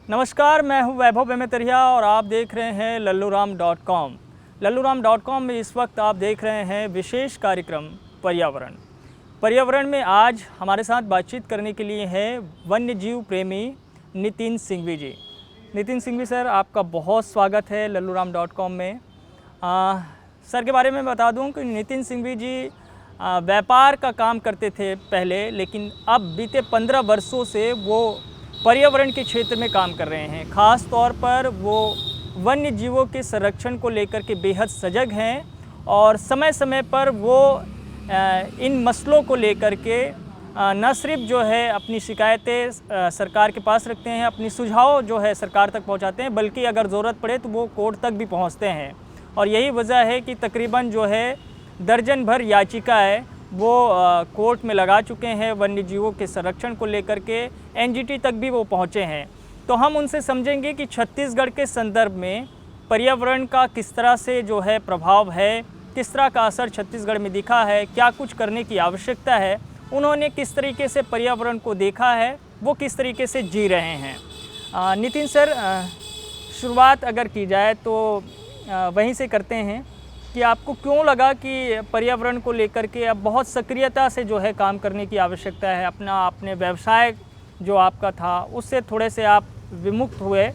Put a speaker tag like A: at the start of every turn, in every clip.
A: नमस्कार, मैं हूं वैभव बेमेतरिया और आप देख रहे हैं लल्लूराम.com। लल्लूराम.com में इस वक्त आप देख रहे हैं विशेष कार्यक्रम पर्यावरण। पर्यावरण में आज हमारे साथ बातचीत करने के लिए हैं वन्य जीव प्रेमी नितिन सिंघवी जी। नितिन सिंघवी सर, आपका बहुत स्वागत है लल्लूराम.com में। सर के बारे में बता दूं कि नितिन सिंघवी जी व्यापार का काम करते थे पहले, लेकिन अब बीते 15 वर्षों से वो पर्यावरण के क्षेत्र में काम कर रहे हैं। ख़ास तौर पर वो वन्य जीवों के संरक्षण को लेकर के बेहद सजग हैं और समय समय पर वो इन मसलों को लेकर के न सिर्फ जो है अपनी शिकायतें सरकार के पास रखते हैं, अपनी सुझाव जो है सरकार तक पहुंचाते हैं, बल्कि अगर ज़रूरत पड़े तो वो कोर्ट तक भी पहुंचते हैं। और यही वजह है कि तकरीबन जो है दर्जन भर याचिकाएँ वो कोर्ट में लगा चुके हैं वन्य जीवों के संरक्षण को लेकर के। एनजीटी तक भी वो पहुँचे हैं। तो हम उनसे समझेंगे कि छत्तीसगढ़ के संदर्भ में पर्यावरण का किस तरह से जो है प्रभाव है, किस तरह का असर छत्तीसगढ़ में दिखा है, क्या कुछ करने की आवश्यकता है, उन्होंने किस तरीके से पर्यावरण को देखा है, वो किस तरीके से जी रहे हैं। नितिन सर, शुरुआत अगर की जाए तो वहीं से करते हैं कि आपको क्यों लगा कि पर्यावरण को लेकर के अब बहुत सक्रियता से जो है काम करने की आवश्यकता है। अपने व्यवसाय जो आपका था उससे थोड़े से आप विमुक्त हुए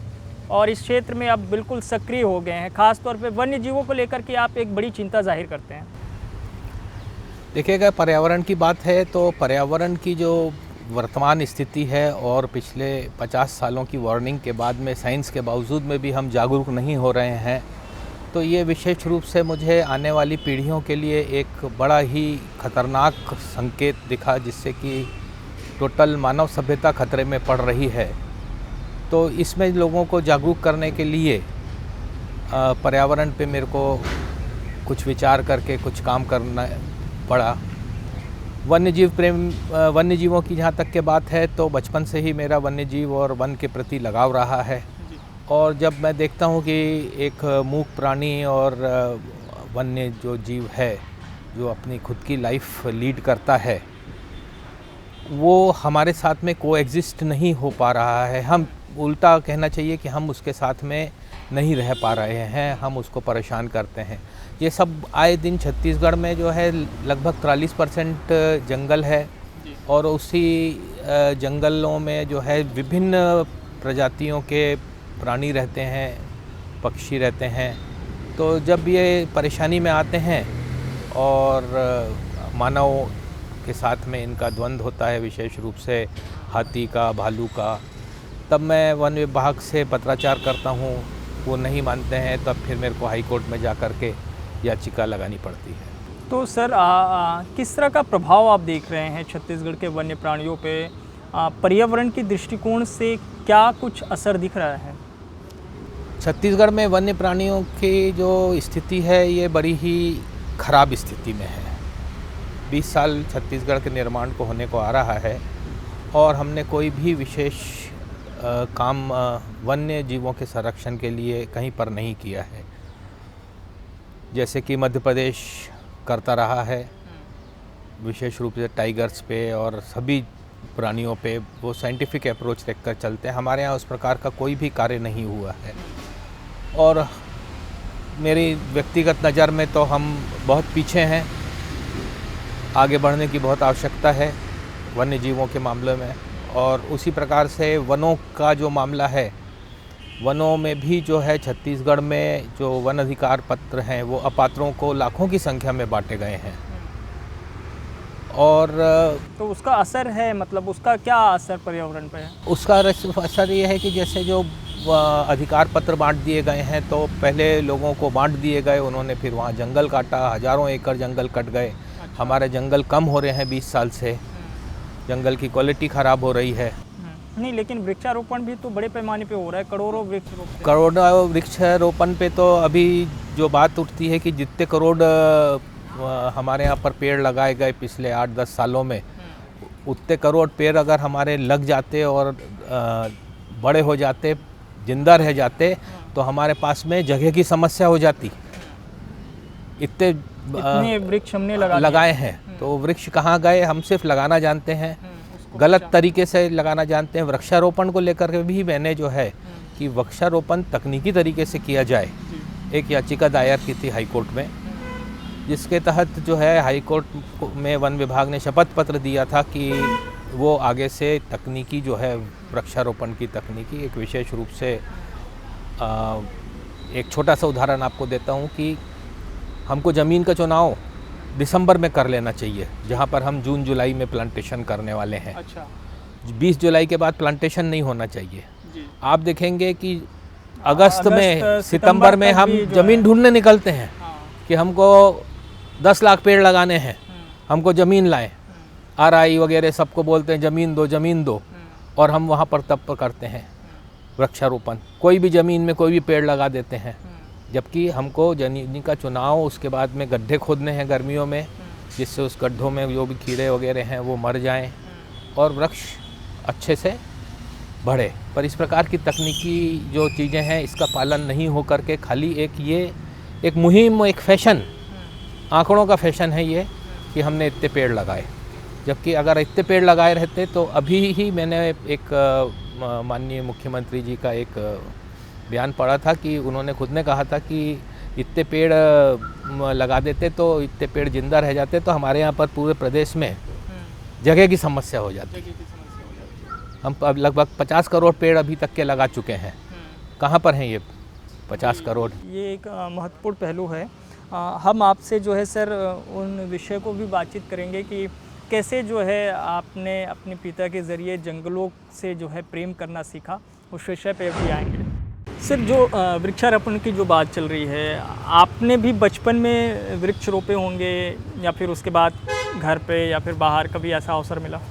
A: और इस क्षेत्र में अब बिल्कुल सक्रिय हो गए हैं। ख़ास तौर पे वन्य जीवों को लेकर के आप एक बड़ी चिंता जाहिर करते हैं।
B: देखिएगा, पर्यावरण की बात है तो पर्यावरण की जो वर्तमान स्थिति है और पिछले 50 सालों की वार्निंग के बाद में साइंस के बावजूद में भी हम जागरूक नहीं हो रहे हैं, तो ये विशेष रूप से मुझे आने वाली पीढ़ियों के लिए एक बड़ा ही खतरनाक संकेत दिखा, जिससे कि टोटल मानव सभ्यता खतरे में पड़ रही है। तो इसमें लोगों को जागरूक करने के लिए पर्यावरण पे मेरे को कुछ विचार करके कुछ काम करना पड़ा। वन्य जीवों की जहाँ तक के बात है तो बचपन से ही मेरा वन्य जीव और वन के प्रति लगाव रहा है। और जब मैं देखता हूँ कि एक मूक प्राणी और वन्य जो जीव है जो अपनी खुद की लाइफ लीड करता है, वो हमारे साथ में कोएग्जिस्ट नहीं हो पा रहा है। हम उल्टा कहना चाहिए कि हम उसके साथ में नहीं रह पा रहे हैं, हम उसको परेशान करते हैं। ये सब आए दिन छत्तीसगढ़ में जो है लगभग 43% जंगल है और उसी जंगलों में जो है विभिन्न प्रजातियों के प्राणी रहते हैं, पक्षी रहते हैं। तो जब ये परेशानी में आते हैं और मानव के साथ में इनका द्वंद्व होता है, विशेष रूप से हाथी का, भालू का, तब मैं वन विभाग से पत्राचार करता हूँ। वो नहीं मानते हैं, तब फिर मेरे को हाई कोर्ट में जा कर के याचिका लगानी पड़ती है।
A: तो सर, किस तरह का प्रभाव आप देख रहे हैं छत्तीसगढ़ के वन्य प्राणियों पे? पर्यावरण की दृष्टिकोण से क्या कुछ असर दिख रहा है?
B: छत्तीसगढ़ में वन्य प्राणियों की जो स्थिति है ये बड़ी ही ख़राब स्थिति में है। 20 साल छत्तीसगढ़ के निर्माण को होने को आ रहा है और हमने कोई भी विशेष काम वन्य जीवों के संरक्षण के लिए कहीं पर नहीं किया है। जैसे कि मध्य प्रदेश करता रहा है, विशेष रूप से टाइगर्स पे और सभी प्राणियों पे वो साइंटिफिक अप्रोच रखकर चलते हैं। हमारे यहाँ उस प्रकार का कोई भी कार्य नहीं हुआ है और मेरी व्यक्तिगत नज़र में तो हम बहुत पीछे हैं। आगे बढ़ने की बहुत आवश्यकता है वन्य जीवों के मामले में। और उसी प्रकार से वनों का जो मामला है, वनों में भी जो है छत्तीसगढ़ में जो वन अधिकार पत्र हैं वो अपात्रों को लाखों की संख्या में बांटे गए हैं। और
A: तो उसका असर है, मतलब उसका क्या असर पर्यावरण पे है?
B: उसका असर ये है कि जैसे जो अधिकार पत्र बांट दिए गए हैं तो पहले लोगों को बांट दिए गए, उन्होंने फिर वहाँ जंगल काटा, हज़ारों एकड़ जंगल कट गए। हमारे जंगल कम हो रहे हैं 20 साल से, जंगल की क्वालिटी ख़राब हो रही है।
A: नहीं, लेकिन वृक्षारोपण भी तो बड़े पैमाने पे हो रहा है, करोड़ों
B: वृक्षारोपण पे तो अभी जो बात उठती है कि जितने करोड़ हमारे यहाँ पर पेड़ लगाए गए पिछले 8-10 सालों में, उतने करोड़ पेड़ अगर हमारे लग जाते और बड़े हो जाते, जिंदा रह जाते, तो हमारे पास में जगह की समस्या हो जाती। इतने
A: वृक्ष हमने लगाए हैं,
B: तो वृक्ष कहाँ गए? हम सिर्फ लगाना जानते हैं, गलत तरीके से लगाना जानते हैं। वृक्षारोपण को लेकर के भी मैंने जो है कि वृक्षारोपण तकनीकी तरीके से किया जाए, एक याचिका दायर की थी हाई कोर्ट में, जिसके तहत जो है हाई कोर्ट में वन विभाग ने शपथ पत्र दिया था कि वो आगे से तकनीकी जो है वृक्षारोपण की तकनीकी एक विशेष रूप से एक छोटा सा उदाहरण आपको देता हूँ कि हमको ज़मीन का चुनाव दिसंबर में कर लेना चाहिए, जहाँ पर हम जून जुलाई में प्लांटेशन करने वाले हैं।
A: अच्छा।
B: 20 जुलाई के बाद प्लांटेशन नहीं होना चाहिए।
A: जी।
B: आप देखेंगे कि अगस्त में सितंबर में हम ज़मीन ढूंढने निकलते हैं कि हमको 10 लाख पेड़ लगाने हैं, हमको ज़मीन लाएं। RI वगैरह सबको बोलते हैं ज़मीन दो, और हम वहाँ पर तब करते हैं वृक्षारोपण। कोई भी ज़मीन में कोई भी पेड़ लगा देते हैं, जबकि हमको ज़मीन का चुनाव, उसके बाद में गड्ढे खोदने हैं गर्मियों में, जिससे उस गड्ढों में जो भी कीड़े वगैरह हैं वो मर जाएं और वृक्ष अच्छे से बढ़े। पर इस प्रकार की तकनीकी जो चीज़ें हैं इसका पालन नहीं हो करके खाली एक मुहिम, एक फैशन, आंकड़ों का फैशन है ये कि हमने इतने पेड़ लगाए। जबकि अगर इतने पेड़ लगाए रहते तो अभी ही मैंने एक माननीय मुख्यमंत्री जी का एक बयान पढ़ा था कि उन्होंने खुद ने कहा था कि इतने पेड़ लगा देते तो इतने पेड़ जिंदा रह जाते तो हमारे यहाँ पर पूरे प्रदेश में जगह की समस्या हो जाती। हम अब लगभग 50 करोड़ पेड़ अभी तक के लगा चुके हैं। कहाँ पर हैं ये 50 करोड़?
A: ये एक महत्वपूर्ण पहलू है। हम आपसे जो है सर उन विषय को भी बातचीत करेंगे कि कैसे जो है आपने अपने पिता के ज़रिए जंगलों से जो है प्रेम करना सीखा, उस विषय पे भी आएंगे। सर, जो वृक्षारोपण की जो बात चल रही है, आपने भी बचपन में वृक्ष रोपे होंगे या फिर उसके बाद घर पे या फिर बाहर कभी ऐसा अवसर मिला?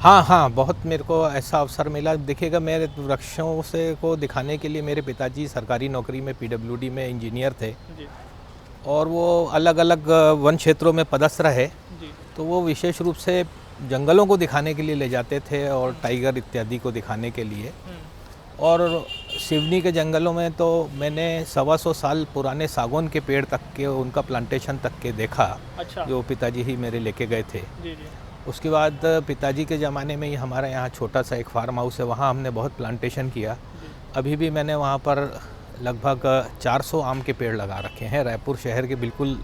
B: हाँ, बहुत मेरे को ऐसा अवसर मिला। देखिएगा, मेरे वृक्षों से को दिखाने के लिए मेरे पिताजी सरकारी नौकरी में PWD में इंजीनियर थे
A: जी। और
B: वो अलग अलग वन क्षेत्रों में पदस्थ रहे
A: जी। तो
B: वो विशेष रूप से जंगलों को दिखाने के लिए ले जाते थे और टाइगर इत्यादि को दिखाने के लिए। और सिवनी के जंगलों में तो मैंने 125 साल पुराने सागौन के पेड़ तक के, उनका प्लांटेशन तक के देखा।
A: अच्छा।
B: जो पिताजी ही मेरे लेके गए थे।
A: जी जी।
B: उसके बाद पिताजी के ज़माने में ही हमारे यहाँ छोटा सा एक फार्म हाउस है, वहाँ हमने बहुत प्लांटेशन किया। अभी भी मैंने वहाँ पर लगभग 400 आम के पेड़ लगा रखे हैं। रायपुर शहर के बिल्कुल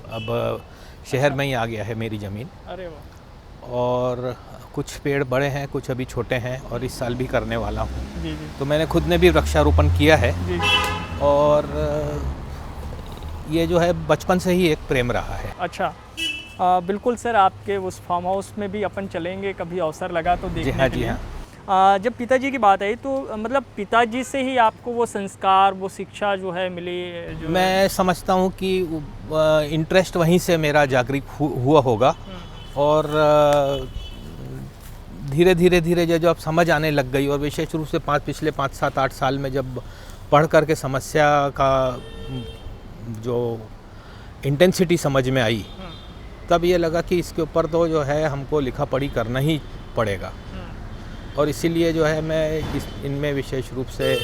B: अब शहर में ही आ गया है मेरी ज़मीन।
A: अरे वाह।
B: और कुछ पेड़ बड़े हैं, कुछ अभी छोटे हैं और इस साल भी करने वाला हूँ।
A: जी जी।
B: तो मैंने खुद ने भी वृक्षारोपण किया है।
A: जी।
B: और ये जो है बचपन से ही एक प्रेम रहा है।
A: अच्छा। बिल्कुल सर, आपके उस फार्म हाउस में भी अपन चलेंगे, कभी अवसर लगा तो देखने के लिए।
B: जी हाँ।
A: जब पिताजी की बात आई तो मतलब पिताजी से ही आपको वो संस्कार, वो शिक्षा जो है मिली? जो
B: मैं समझता हूँ कि इंटरेस्ट वहीं से मेरा जागृत हुआ होगा। और धीरे धीरे जब आप समझ आने लग गई, और विशेष रूप से पिछले 5-7-8 साल में जब पढ़ कर के समस्या का जो इंटेंसिटी समझ में आई, तब ये लगा कि इसके ऊपर तो जो है हमको लिखा पढ़ी करना ही पड़ेगा। और इसीलिए जो है मैं इनमें विशेष रूप से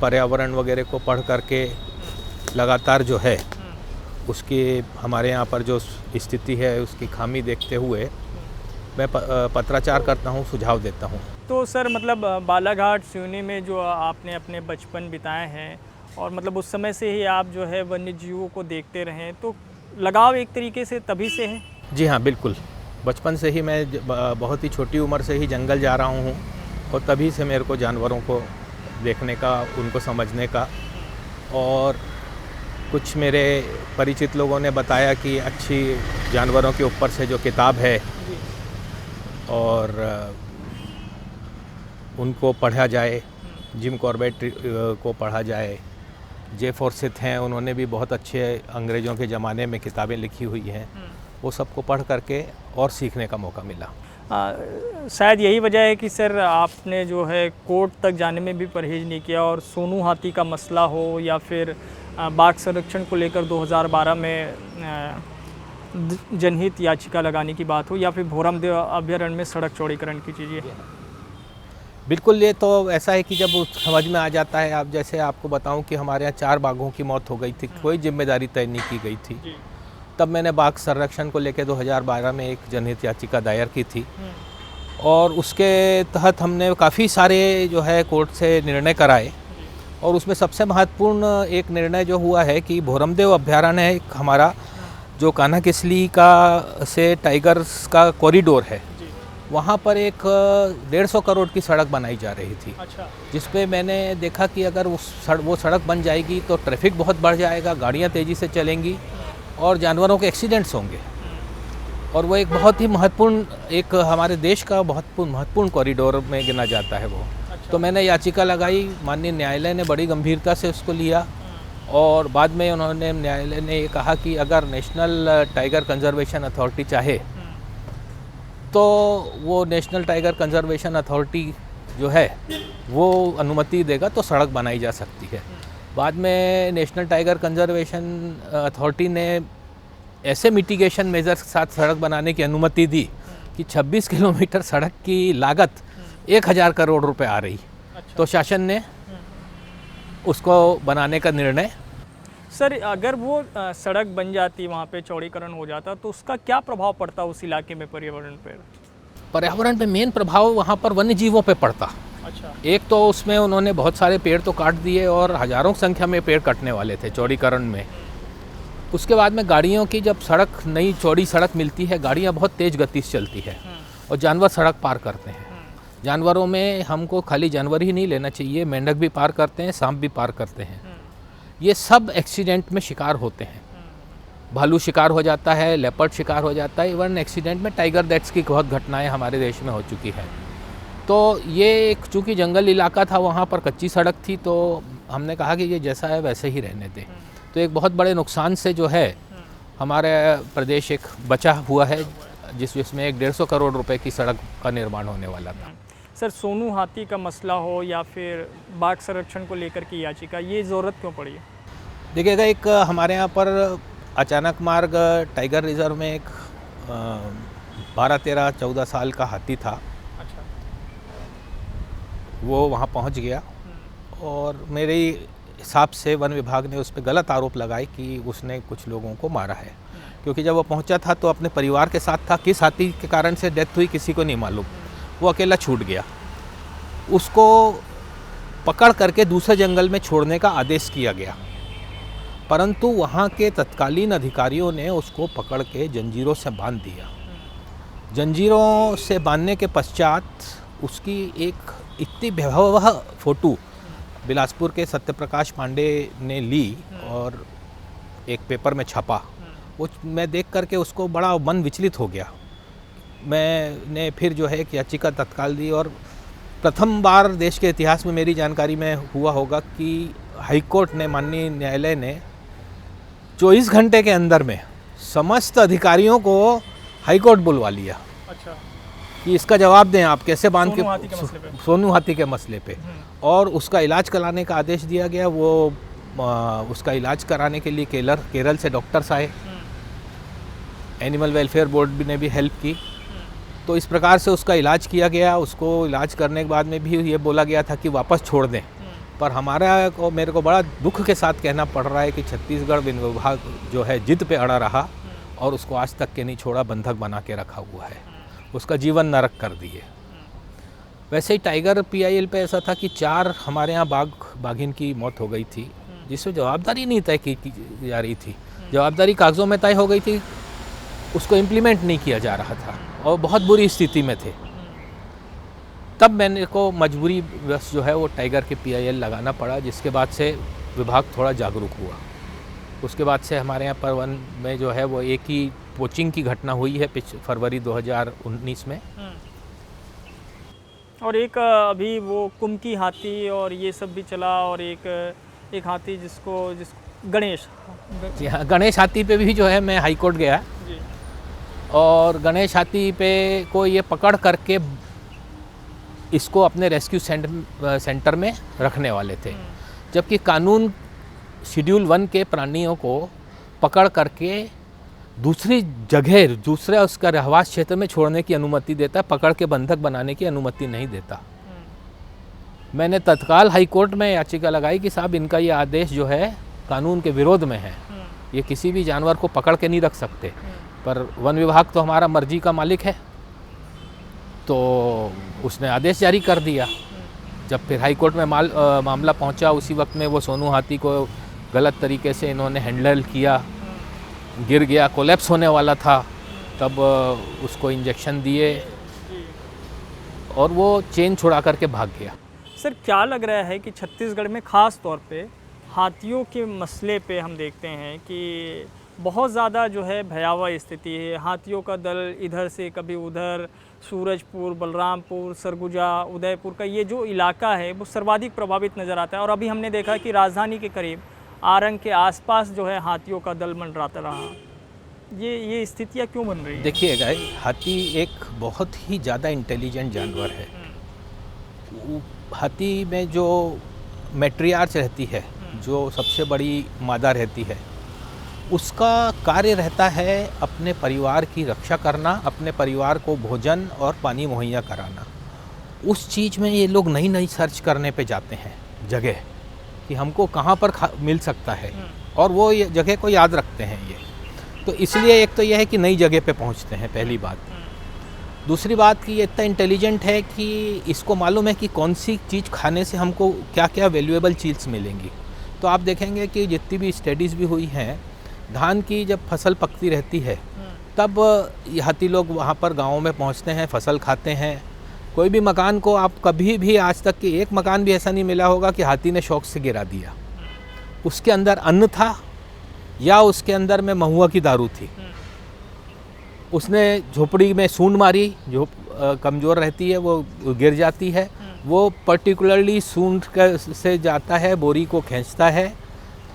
B: पर्यावरण वगैरह को पढ़ करके लगातार जो है उसकी हमारे यहाँ पर जो स्थिति है उसकी खामी देखते हुए मैं पत्राचार करता हूँ, सुझाव देता हूँ।
A: तो सर मतलब बालाघाट सिवनी में जो आपने अपने बचपन बिताए हैं और मतलब उस समय से ही आप जो है वन्य जीवों को देखते रहे, तो लगाव एक तरीके से तभी से है?
B: जी हाँ, बिल्कुल। बचपन से ही मैं बहुत ही छोटी उम्र से ही जंगल जा रहा हूँ और तभी से मेरे को जानवरों को देखने का, उनको समझने का। और कुछ मेरे परिचित लोगों ने बताया कि अच्छी जानवरों के ऊपर से जो किताब है और उनको पढ़ा जाए, जिम कॉर्बेट को पढ़ा जाए। जे फॉर्सिथ हैं, उन्होंने भी बहुत अच्छे अंग्रेज़ों के ज़माने में किताबें लिखी हुई हैं, वो सबको पढ़ करके और सीखने का मौका मिला।
A: शायद यही वजह है कि सर आपने जो है कोर्ट तक जाने में भी परहेज़ नहीं किया, और सोनू हाथी का मसला हो या फिर बाघ संरक्षण को लेकर 2012 में जनहित याचिका लगाने की बात हो, या फिर भोरमदेव अभयारण्य में सड़क चौड़ीकरण की चीज़ें।
B: बिल्कुल, ये तो ऐसा है कि जब समझ में आ जाता है, आप जैसे आपको बताऊं कि हमारे यहाँ 4 बाघों की मौत हो गई थी, कोई जिम्मेदारी तय नहीं की गई थी। तब मैंने बाघ संरक्षण को लेकर 2012 में एक जनहित याचिका दायर की थी और उसके तहत हमने काफ़ी सारे जो है कोर्ट से निर्णय कराए, और उसमें सबसे महत्वपूर्ण एक निर्णय जो हुआ है कि भोरमदेव अभयारण्य है एक हमारा, जो कान्हा किसली का से टाइगर्स का कॉरिडोर है, वहाँ पर एक 150 करोड़ की सड़क बनाई जा रही थी।
A: अच्छा।
B: जिस पे मैंने देखा कि अगर वो सड़क बन जाएगी तो ट्रैफिक बहुत बढ़ जाएगा, गाड़ियाँ तेज़ी से चलेंगी और जानवरों के एक्सीडेंट्स होंगे, और वो एक बहुत ही महत्वपूर्ण, एक हमारे देश का बहुत महत्वपूर्ण कॉरिडोर में गिना जाता है वो।
A: अच्छा।
B: तो मैंने याचिका लगाई, माननीय न्यायालय ने बड़ी गंभीरता से उसको लिया, और बाद में उन्होंने, न्यायालय ने ये कहा कि अगर नेशनल टाइगर कंजर्वेशन अथॉरिटी चाहे तो वो नेशनल टाइगर कंजर्वेशन अथॉरिटी जो है वो अनुमति देगा तो सड़क बनाई जा सकती है। बाद में नेशनल टाइगर कंजर्वेशन अथॉरिटी ने ऐसे मिटिगेशन मेजर्स के साथ सड़क बनाने की अनुमति दी कि 26 किलोमीटर सड़क की लागत 1000 करोड़ रुपए आ रही।
A: अच्छा।
B: तो शासन ने उसको बनाने का निर्णय।
A: सर, अगर वो सड़क बन जाती, वहाँ पे चौड़ीकरण हो जाता, तो उसका क्या प्रभाव पड़ता उस इलाके में पर्यावरण पर?
B: पर्यावरण पे मेन प्रभाव वहाँ पर वन्य जीवों पे पड़ता।
A: अच्छा।
B: एक तो उसमें उन्होंने बहुत सारे पेड़ तो काट दिए, और हज़ारों की संख्या में पेड़ कटने वाले थे चौड़ीकरण में। उसके बाद में गाड़ियों की जब सड़क, नई चौड़ी सड़क मिलती है, गाड़ियाँ बहुत तेज़ गति से चलती है और जानवर सड़क पार करते हैं। जानवरों में हमको खाली जानवर ही नहीं लेना चाहिए, मेंढक भी पार करते हैं, सांप भी पार करते हैं। ये सब एक्सीडेंट में शिकार होते हैं। भालू शिकार हो जाता है, लेपर्ड शिकार हो जाता है, इवन एक्सीडेंट में टाइगर डेथ्स की बहुत घटनाएं हमारे देश में हो चुकी है। तो ये एक, चूँकि जंगल इलाका था, वहाँ पर कच्ची सड़क थी, तो हमने कहा कि ये जैसा है वैसे ही रहने दें। तो एक बहुत बड़े नुकसान से जो है हमारे प्रदेश एक बचा हुआ है, जिसमें एक 150 करोड़ रुपए की सड़क का निर्माण होने वाला था।
A: सर, सोनू हाथी का मसला हो या फिर बाघ संरक्षण को लेकर की याचिका, ये ज़रूरत क्यों पड़ी है?
B: देखिएगा, एक हमारे यहाँ पर अचानक मार्ग टाइगर रिजर्व में एक 12, 13, 14 साल का हाथी था।
A: अच्छा।
B: वो वहाँ पहुँच गया, और मेरे हिसाब से वन विभाग ने उस पर गलत आरोप लगाए कि उसने कुछ लोगों को मारा है, क्योंकि जब वो पहुँचा था तो अपने परिवार के साथ था। किस हाथी के कारण से डेथ हुई किसी को नहीं मालूम, वो अकेला छूट गया। उसको पकड़ करके दूसरे जंगल में छोड़ने का आदेश किया गया, परंतु वहाँ के तत्कालीन अधिकारियों ने उसको पकड़ के जंजीरों से बांध दिया। जंजीरों से बांधने के पश्चात उसकी एक इतनी भयावह फ़ोटो बिलासपुर के सत्यप्रकाश पांडे ने ली और एक पेपर में छपा। वो मैं देख करके उसको बड़ा मन विचलित हो गया। मैंने फिर जो है एक याचिका तत्काल दी, और प्रथम बार देश के इतिहास में मेरी जानकारी में हुआ होगा कि हाईकोर्ट ने, माननीय न्यायालय ने 24 घंटे के अंदर में समस्त अधिकारियों को हाईकोर्ट बुलवा लिया।
A: अच्छा।
B: कि इसका जवाब दें आप, कैसे बांध के
A: सोनू हाथी के मसले पे।
B: और उसका इलाज कराने का आदेश दिया गया। वो उसका इलाज कराने के लिए केरल से डॉक्टर्स आए, एनिमल वेलफेयर बोर्ड ने भी हेल्प की। तो इस प्रकार से उसका इलाज किया गया। उसको इलाज करने के बाद में भी ये बोला गया था कि वापस छोड़ दें, पर मेरे को बड़ा दुख के साथ कहना पड़ रहा है कि छत्तीसगढ़ वन विभाग जो है जिद पे अड़ा रहा और उसको आज तक के नहीं छोड़ा, बंधक बना के रखा हुआ है, उसका जीवन नरक कर दिए। वैसे ही टाइगर PIL पे ऐसा था कि 4 हमारे यहाँ बाघिन की मौत हो गई थी, जिसमें जवाबदारी नहीं तय की जा रही थी। जवाबदारी कागज़ों में तय हो गई थी, उसको इम्प्लीमेंट नहीं किया जा रहा था और बहुत बुरी स्थिति में थे। तब मैंने को मजबूरी बस जो है वो टाइगर के PIL लगाना पड़ा, जिसके बाद से विभाग थोड़ा जागरूक हुआ। उसके बाद से हमारे यहाँ पर वन में जो है वो एक ही पोचिंग की घटना हुई है फरवरी 2019 में,
A: और एक अभी वो कुमकी हाथी और ये सब भी चला, और एक हाथी जिसको गणेश।
B: जी हाँ, गणेश हाथी पे भी जो है मैं हाई कोर्ट गया
A: जी।
B: और गणेश हाथी पे को ये पकड़ करके इसको अपने रेस्क्यू सेंटर में रखने वाले थे, जबकि कानून शेड्यूल 1 के प्राणियों को पकड़ करके दूसरी जगह, दूसरे उसका रहवास क्षेत्र में छोड़ने की अनुमति देता है, पकड़ के बंधक बनाने की अनुमति नहीं देता। मैंने तत्काल हाई कोर्ट में याचिका लगाई कि साहब इनका ये आदेश जो है कानून के विरोध में है, ये किसी भी जानवर को पकड़ के नहीं रख सकते, पर वन विभाग तो हमारा मर्जी का मालिक है। तो उसने आदेश जारी कर दिया। जब फिर हाई कोर्ट में मामला पहुंचा, उसी वक्त में वो सोनू हाथी को गलत तरीके से इन्होंने हैंडल किया, गिर गया, कोलैप्स होने वाला था, तब उसको इंजेक्शन दिए और वो चेन छुड़ा करके भाग गया।
A: सर क्या लग रहा है कि छत्तीसगढ़ में ख़ास तौर पे हाथियों के मसले पे हम देखते हैं कि बहुत ज़्यादा जो है भयावह स्थिति है। हाथियों का दल इधर से कभी उधर, सूरजपुर, बलरामपुर, सरगुजा, उदयपुर का ये जो इलाका है वो सर्वाधिक प्रभावित नज़र आता है। और अभी हमने देखा कि राजधानी के करीब आरंग के आसपास जो है हाथियों का दल मंडराता रहा। ये स्थितियाँ क्यों बन रही हैं?
B: देखिएगा, हाथी एक बहुत ही ज़्यादा इंटेलिजेंट जानवर है। हाथी में जो मैट्रियार्च रहती है, जो सबसे बड़ी मादा रहती है, उसका कार्य रहता है अपने परिवार की रक्षा करना, अपने परिवार को भोजन और पानी मुहैया कराना। उस चीज़ में ये लोग नई नई सर्च करने पे जाते हैं जगह, कि हमको कहाँ पर मिल सकता है, और वो ये जगह को याद रखते हैं ये। तो इसलिए एक तो ये है कि नई जगह पे पहुँचते हैं, पहली बात। दूसरी बात कि ये इतना इंटेलिजेंट है कि इसको मालूम है कि कौन सी चीज़ खाने से हमको क्या क्या वैल्यूएबल चीज़ मिलेंगी। तो आप देखेंगे कि जितनी भी स्टडीज़ भी हुई हैं, धान की जब फसल पकती रहती है तब हाथी लोग वहाँ पर गाँव में पहुँचते हैं, फसल खाते हैं। कोई भी मकान को आप कभी भी आज तक के एक मकान भी ऐसा नहीं मिला होगा कि हाथी ने शौक से गिरा दिया। उसके अंदर अन्न था या उसके अंदर में महुआ की दारू थी। उसने झोपड़ी में सूंड मारी, जो कमज़ोर रहती है वो गिर जाती है। वो पर्टिकुलरली सूंड से जाता है, बोरी को खींचता है,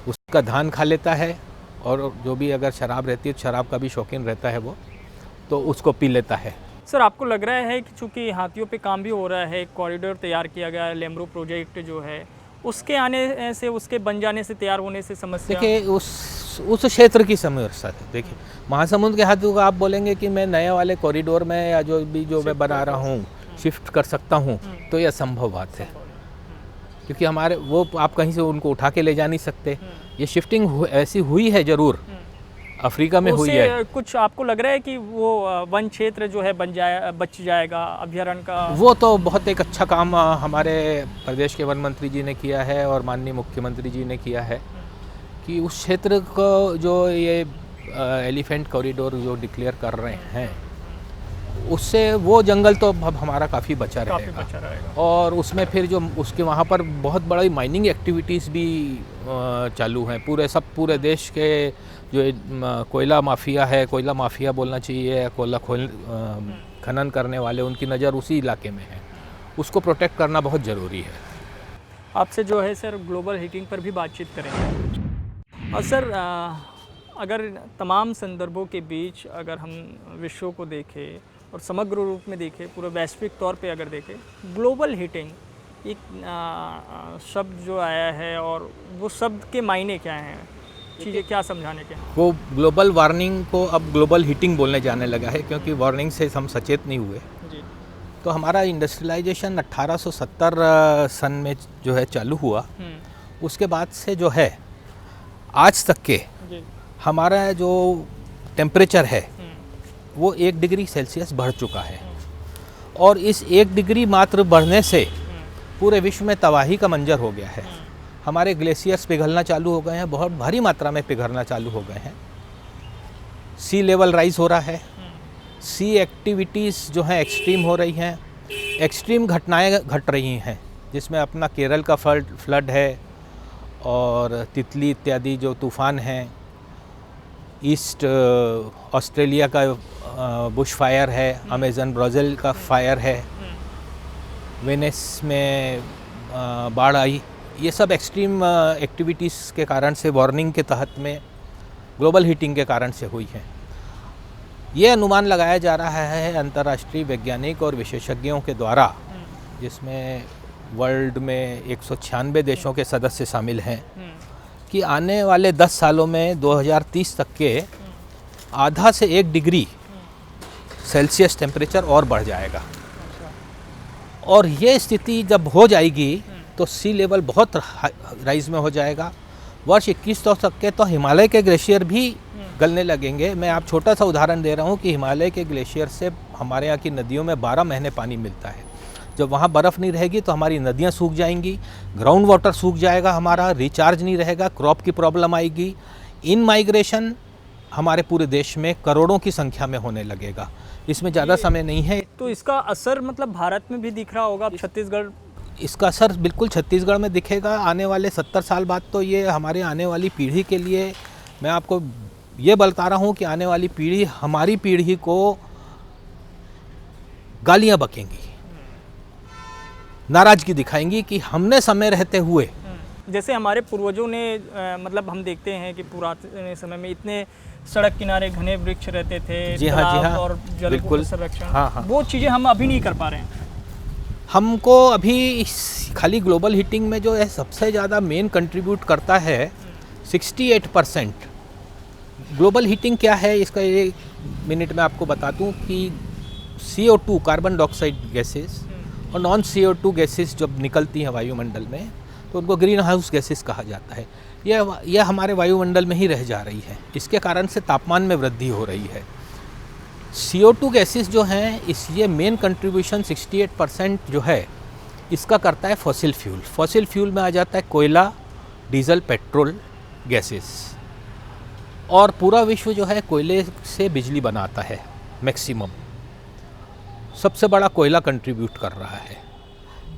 B: उसका धान खा लेता है, और जो भी अगर शराब रहती है, शराब का भी शौकीन रहता है वो, तो उसको पी लेता है।
A: सर आपको लग रहा है कि चूँकि हाथियों पे काम भी हो रहा है, कॉरिडोर तैयार किया गया है, लेमरू प्रोजेक्ट जो है, उसके आने से, उसके बन जाने से, तैयार होने से समस्या?
B: देखिए, उस क्षेत्र की समस्या है। देखिए, महासमुंद के हाथियों को आप बोलेंगे कि मैं नए वाले कॉरिडोर में या जो मैं बना रहा हूँ शिफ्ट कर सकता हूँ, तो यह असंभव बात है, क्योंकि हमारे वो आप कहीं से उनको उठा के ले जा नहीं सकते। ये शिफ्टिंग ऐसी हुई है, ज़रूर अफ्रीका में हुई है।
A: कुछ आपको लग रहा है कि वो वन क्षेत्र जो है बच जाएगा, अभ्यारण्य का? वो
B: तो बहुत एक अच्छा काम हमारे प्रदेश के वन मंत्री जी ने किया है और माननीय मुख्यमंत्री जी ने किया है कि उस क्षेत्र को जो ये एलिफेंट कॉरिडोर जो डिक्लेयर कर रहे हैं, उससे वो जंगल तो अब हमारा काफ़ी बचा रहेगा। और उसमें फिर जो उसके वहाँ पर बहुत बड़ी माइनिंग एक्टिविटीज़ भी चालू हैं। पूरे देश के जो कोयला माफिया है, कोयला माफिया बोलना चाहिए, कोयला खनन करने वाले, उनकी नज़र उसी इलाके में है। उसको प्रोटेक्ट करना बहुत ज़रूरी है।
A: आपसे जो है सर ग्लोबल हीटिंग पर भी बातचीत करेंगे। और सर अगर तमाम संदर्भों के बीच अगर हम विश्व को देखें और समग्र रूप में देखें, पूरे वैश्विक तौर पे अगर देखें, ग्लोबल हीटिंग एक शब्द जो आया है, और वो शब्द के मायने क्या हैं, चीज़ें क्या समझाने के?
B: वो ग्लोबल वार्मिंग को अब ग्लोबल हीटिंग बोलने जाने लगा है, क्योंकि वार्मिंग से हम सचेत नहीं हुए जी। तो हमारा इंडस्ट्रियलाइजेशन 1870 सन में जो है चालू हुआ, उसके बाद से जो है आज तक के हमारा जो टेम्परेचर है वो 1 डिग्री सेल्सियस बढ़ चुका है। और इस 1 डिग्री मात्र बढ़ने से पूरे विश्व में तबाही का मंजर हो गया है। हमारे ग्लेशियर्स पिघलना चालू हो गए हैं, बहुत भारी मात्रा में पिघलना चालू हो गए हैं। सी लेवल राइज हो रहा है, सी एक्टिविटीज़ जो हैं एक्सट्रीम हो रही हैं, एक्सट्रीम घटनाएं घट रही हैं, जिसमें अपना केरल का फ्लड है और तितली इत्यादि जो तूफ़ान हैं, ईस्ट ऑस्ट्रेलिया का बुश फायर है, अमेज़न ब्राज़ील का फायर है, वेनिस में बाढ़ आई। ये सब एक्सट्रीम एक्टिविटीज़ के कारण से, वार्मिंग के तहत में, ग्लोबल हीटिंग के कारण से हुई है। ये अनुमान लगाया जा रहा है अंतर्राष्ट्रीय वैज्ञानिक और विशेषज्ञों के द्वारा, जिसमें वर्ल्ड में 196 देशों के सदस्य शामिल हैं, कि आने वाले 10 सालों में 2030 तक के आधा से 1 डिग्री सेल्सियस टेम्परेचर और बढ़ जाएगा। और ये स्थिति जब हो जाएगी तो सी लेवल बहुत राइज में हो जाएगा। वर्ष 2100 तक के तो हिमालय के ग्लेशियर भी गलने लगेंगे। मैं आप छोटा सा उदाहरण दे रहा हूँ कि हिमालय के ग्लेशियर से हमारे यहाँ की नदियों में 12 महीने पानी मिलता है। जब वहाँ बर्फ़ नहीं रहेगी तो हमारी नदियाँ सूख जाएंगी, ग्राउंड वाटर सूख जाएगा, हमारा रिचार्ज नहीं रहेगा, क्रॉप की प्रॉब्लम आएगी। इन माइग्रेशन हमारे पूरे देश में करोड़ों की संख्या में होने लगेगा। इसमें ज़्यादा समय नहीं है।
A: तो इसका असर मतलब भारत में भी दिख रहा होगा। छत्तीसगढ़,
B: इसका असर बिल्कुल छत्तीसगढ़ में दिखेगा। आने वाले 70 साल बाद तो ये हमारे आने वाली पीढ़ी के लिए, मैं आपको ये बता रहा हूँ कि आने वाली पीढ़ी हमारी पीढ़ी को गालियाँ बकेंगी, नाराज़गी दिखाएंगी कि हमने समय रहते हुए,
A: जैसे हमारे पूर्वजों ने मतलब हम देखते हैं कि पुराने समय में इतने सड़क किनारे घने वृक्ष रहते थे,
B: जी हाँ,
A: तालाब और जल
B: बिल्कुल,
A: संरक्षण,
B: हाँ।
A: वो चीज़ें हम अभी नहीं कर पा रहे हैं।
B: हमको अभी खाली ग्लोबल हीटिंग में जो है सबसे ज़्यादा मेन कंट्रीब्यूट करता है 68%। ग्लोबल हीटिंग क्या है, इसका एक मिनट में आपको बता दूं कि CO2 कार्बन डाइऑक्साइड गैसेस और नॉन CO2 गैसेस जब निकलती हैं वायुमंडल में तो उनको ग्रीन हाउस गैसेस कहा जाता है। यह हमारे वायुमंडल में ही रह जा रही है। इसके कारण से तापमान में वृद्धि हो रही है। CO2 गैसेस जो हैं, ये मेन कंट्रीब्यूशन 68% जो है इसका करता है फॉसिल फ्यूल। फॉसिल फ्यूल में आ जाता है कोयला, डीजल, पेट्रोल, गैसेस। और पूरा विश्व जो है कोयले से बिजली बनाता है। मैक्सिमम सबसे बड़ा कोयला कंट्रीब्यूट कर रहा है।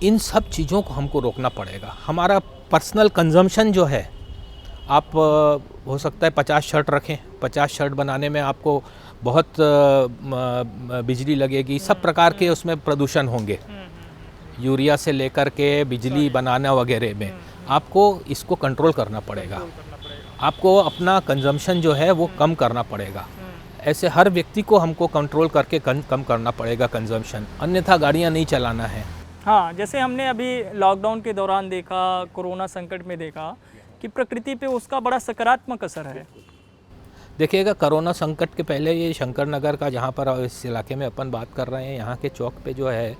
B: इन सब चीज़ों को हमको रोकना पड़ेगा। हमारा पर्सनल कंजम्पशन जो है, आप हो सकता है 50 शर्ट रखें, 50 शर्ट बनाने में आपको बहुत बिजली लगेगी। सब प्रकार के उसमें प्रदूषण होंगे, यूरिया से लेकर के बिजली बनाना वगैरह में आपको इसको कंट्रोल करना पड़ेगा। आपको अपना कंजम्पशन जो है वो कम करना पड़ेगा। ऐसे हर व्यक्ति को हमको कंट्रोल करके कम करना पड़ेगा कंजम्पशन, अन्यथा गाड़ियाँ नहीं चलाना है।
A: हाँ, जैसे हमने अभी लॉकडाउन के दौरान देखा, कोरोना संकट में देखा कि प्रकृति पे उसका बड़ा सकारात्मक असर है।
B: देखिएगा, कोरोना संकट के पहले ये शंकर नगर का, जहाँ पर इस इलाके में अपन बात कर रहे हैं, यहाँ के चौक पे जो है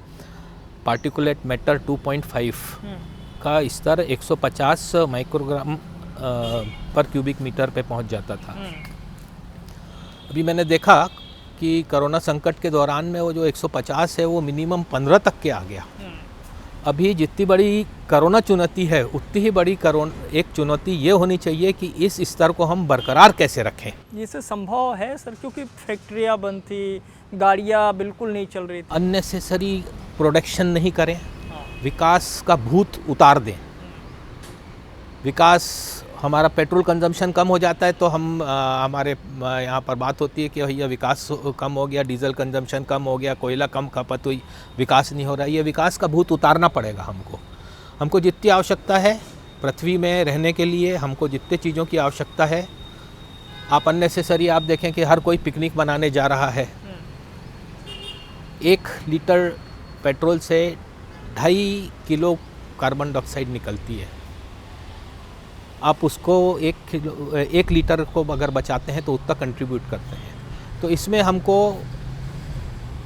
B: पार्टिकुलेट मैटर 2.5 का स्तर 150 माइक्रोग्राम पर क्यूबिक मीटर पे पहुँच जाता था। अभी मैंने देखा कि कोरोना संकट के दौरान में वो जो 150 है वो मिनिमम 15 तक के आ गया। अभी जितनी बड़ी कोरोना चुनौती है उतनी ही बड़ी एक चुनौती ये होनी चाहिए कि इस स्तर को हम बरकरार कैसे रखें।
A: ये संभव है सर, क्योंकि फैक्ट्रियाँ बंद थी, गाड़ियाँ बिल्कुल नहीं चल रही थी।
B: अननेसेसरी प्रोडक्शन नहीं करें, विकास का भूत उतार दें। विकास, हमारा पेट्रोल कंजम्पशन कम हो जाता है तो हम हमारे यहाँ पर बात होती है कि भैया विकास कम हो गया, डीजल कंजम्पशन कम हो गया, कोयला कम खपत हुई, विकास नहीं हो रहा है। ये विकास का भूत उतारना पड़ेगा हमको जितनी आवश्यकता है पृथ्वी में रहने के लिए, हमको जितने चीज़ों की आवश्यकता है। आप अननेसेसरी आप देखें कि हर कोई पिकनिक मनाने जा रहा है। 1 लीटर पेट्रोल से 2.5 किलो कार्बन डाइऑक्साइड निकलती है। आप उसको 1 लीटर को अगर बचाते हैं तो उतना कंट्रीब्यूट करते हैं। तो इसमें हमको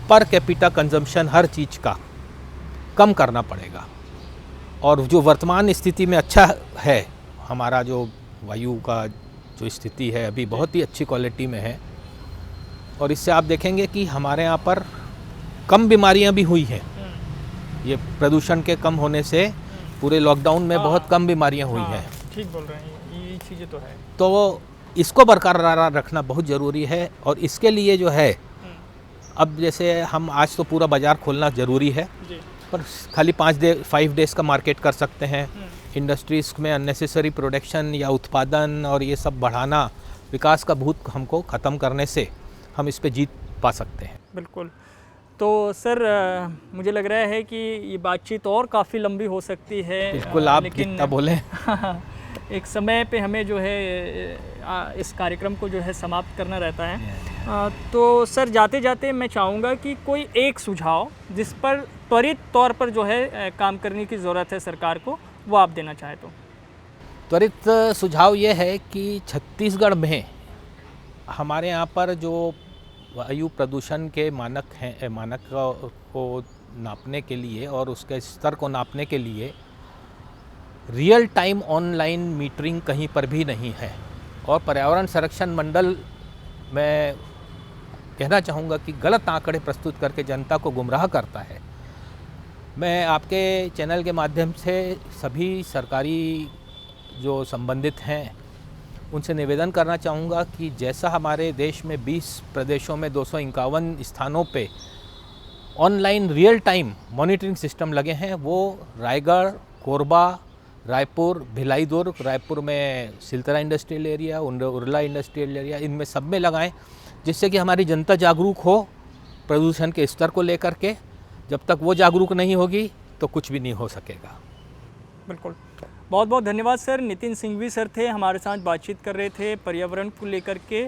B: पर कैपिटा कंजम्पशन हर चीज़ का कम करना पड़ेगा। और जो वर्तमान स्थिति में अच्छा है, हमारा जो वायु का जो स्थिति है अभी बहुत ही अच्छी क्वालिटी में है। और इससे आप देखेंगे कि हमारे यहाँ पर कम बीमारियाँ भी हुई हैं। ये प्रदूषण के कम होने से पूरे लॉकडाउन में बहुत कम बीमारियाँ हुई हैं।
A: ठीक बोल रहे हैं, ये चीज़ें तो है।
B: तो इसको बरकरार रखना बहुत ज़रूरी है। और इसके लिए जो है, अब जैसे हम आज तो पूरा बाज़ार खोलना ज़रूरी है जी। पर खाली 5 डेज़ का मार्केट कर सकते हैं। इंडस्ट्रीज़ में अननेसेसरी प्रोडक्शन या उत्पादन और ये सब बढ़ाना, विकास का भूत हमको ख़त्म करने से हम इस पे जीत पा सकते हैं।
A: बिल्कुल। तो सर मुझे लग रहा है कि ये बातचीत और काफ़ी लंबी हो सकती है।
B: बिल्कुल, आप जितना बोलें।
A: एक समय पे हमें जो है इस कार्यक्रम को जो है समाप्त करना रहता है। तो सर जाते जाते मैं चाहूँगा कि कोई एक सुझाव जिस पर त्वरित तौर पर जो है काम करने की ज़रूरत है सरकार को, वो आप देना चाहें तो। त्वरित
B: सुझाव ये है कि छत्तीसगढ़ में हमारे यहाँ पर जो वायु प्रदूषण के मानक हैं, मानक को नापने के लिए और उसके स्तर को नापने के लिए रियल टाइम ऑनलाइन मीटरिंग कहीं पर भी नहीं है। और पर्यावरण संरक्षण मंडल में कहना चाहूँगा कि गलत आंकड़े प्रस्तुत करके जनता को गुमराह करता है। मैं आपके चैनल के माध्यम से सभी सरकारी जो संबंधित हैं उनसे निवेदन करना चाहूँगा कि जैसा हमारे देश में 20 प्रदेशों में 251 स्थानों पे online real time monitoring system लगे हैं, वो रायगढ़, कोरबा, रायपुर, भिलाई दुर्ग, रायपुर में Siltara industrial area, Urla industrial area, इनमें सब में लगाएं, जिससे कि हमारी जनता जागरूक हो प्रदूषण के स्तर को लेकर के। जब तक वो जागरूक नहीं होगी तो कुछ भी नहीं हो सकेगा।
A: बिल्कुल, बहुत बहुत धन्यवाद सर। नितिन सिंघवी सर थे, हमारे साथ बातचीत कर रहे थे पर्यावरण को लेकर के।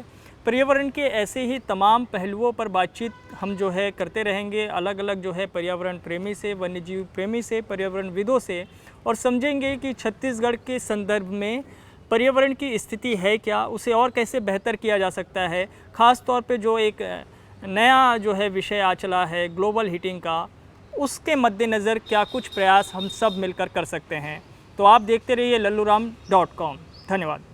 A: पर्यावरण के ऐसे ही तमाम पहलुओं पर बातचीत हम जो है करते रहेंगे, अलग अलग जो है पर्यावरण प्रेमी से, वन्यजीव प्रेमी से, पर्यावरणविदों से, और समझेंगे कि छत्तीसगढ़ के संदर्भ में पर्यावरण की स्थिति है क्या, उसे और कैसे बेहतर किया जा सकता है। ख़ास तौर पे जो एक नया जो है विषय आ चला है ग्लोबल हीटिंग का, उसके मद्देनज़र क्या कुछ प्रयास हम सब मिलकर कर सकते हैं। तो आप देखते रहिए लल्लूराम.com। धन्यवाद।